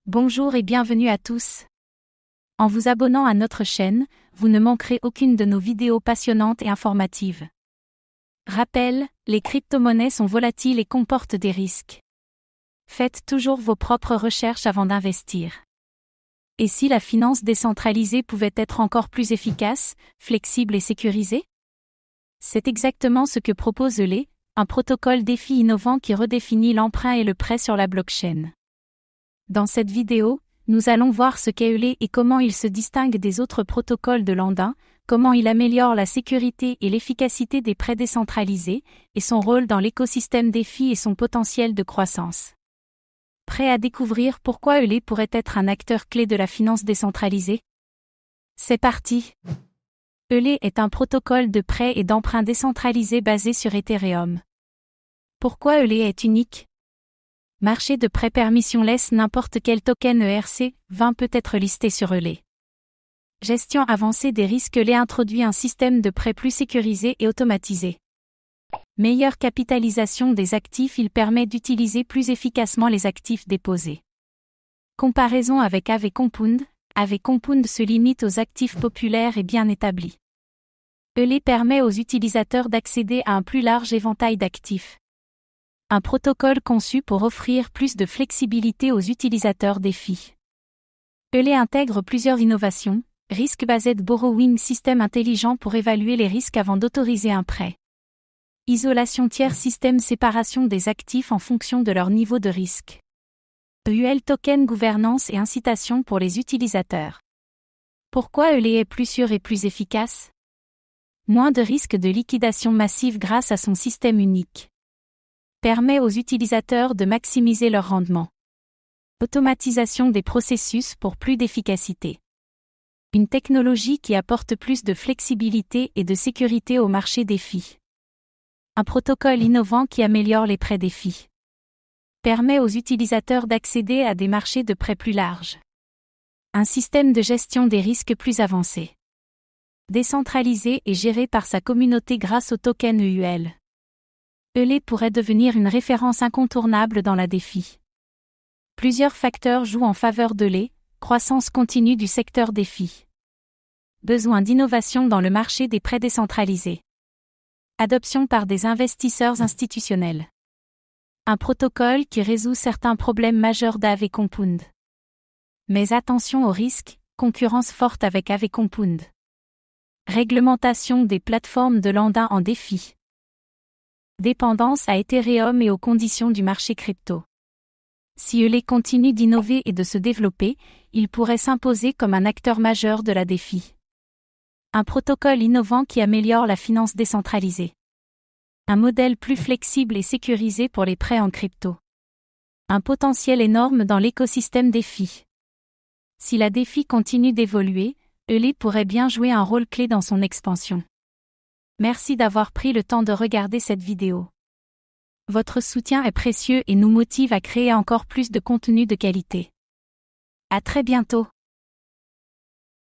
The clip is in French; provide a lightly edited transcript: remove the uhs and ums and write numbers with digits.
Bonjour et bienvenue à tous. En vous abonnant à notre chaîne, vous ne manquerez aucune de nos vidéos passionnantes et informatives. Rappel, les crypto-monnaies sont volatiles et comportent des risques. Faites toujours vos propres recherches avant d'investir. Et si la finance décentralisée pouvait être encore plus efficace, flexible et sécurisée? C'est exactement ce que propose Euler, un protocole DeFi innovant qui redéfinit l'emprunt et le prêt sur la blockchain. Dans cette vidéo, nous allons voir ce qu'est Euler et comment il se distingue des autres protocoles de Landin, comment il améliore la sécurité et l'efficacité des prêts décentralisés, et son rôle dans l'écosystème DeFi et son potentiel de croissance. Prêt à découvrir pourquoi Euler pourrait être un acteur clé de la finance décentralisée? C'est parti! Euler est un protocole de prêt et d'emprunt décentralisé basé sur Ethereum. Pourquoi Euler est unique? Marché de prêt permissionless, n'importe quel token ERC20 peut être listé sur Euler. Gestion avancée des risques, Euler introduit un système de prêt plus sécurisé et automatisé. Meilleure capitalisation des actifs, il permet d'utiliser plus efficacement les actifs déposés. Comparaison avec Aave Compound, Aave Compound se limite aux actifs populaires et bien établis. Euler permet aux utilisateurs d'accéder à un plus large éventail d'actifs. Un protocole conçu pour offrir plus de flexibilité aux utilisateurs DeFi. Euler intègre plusieurs innovations, Risk-Based Borrowing, système intelligent pour évaluer les risques avant d'autoriser un prêt. Isolation tiers, système séparation des actifs en fonction de leur niveau de risque. EUL token, gouvernance et incitation pour les utilisateurs. Pourquoi Euler est plus sûr et plus efficace? Moins de risques de liquidation massive grâce à son système unique. Permet aux utilisateurs de maximiser leur rendement. Automatisation des processus pour plus d'efficacité. Une technologie qui apporte plus de flexibilité et de sécurité au marché DeFi. Un protocole innovant qui améliore les prêts DeFi. Permet aux utilisateurs d'accéder à des marchés de prêts plus larges. Un système de gestion des risques plus avancé. Décentralisé et géré par sa communauté grâce au token EUL. Euler pourrait devenir une référence incontournable dans la DeFi. Plusieurs facteurs jouent en faveur d'Euler, croissance continue du secteur DeFi. Besoin d'innovation dans le marché des prêts décentralisés. Adoption par des investisseurs institutionnels. Un protocole qui résout certains problèmes majeurs d'Aave Compound. Mais attention aux risques, concurrence forte avec Aave Compound. Réglementation des plateformes de Landin en DeFi. Dépendance à Ethereum et aux conditions du marché crypto. Si Euler continue d'innover et de se développer, il pourrait s'imposer comme un acteur majeur de la DeFi. Un protocole innovant qui améliore la finance décentralisée. Un modèle plus flexible et sécurisé pour les prêts en crypto. Un potentiel énorme dans l'écosystème DeFi. Si la DeFi continue d'évoluer, Euler pourrait bien jouer un rôle clé dans son expansion. Merci d'avoir pris le temps de regarder cette vidéo. Votre soutien est précieux et nous motive à créer encore plus de contenu de qualité. À très bientôt.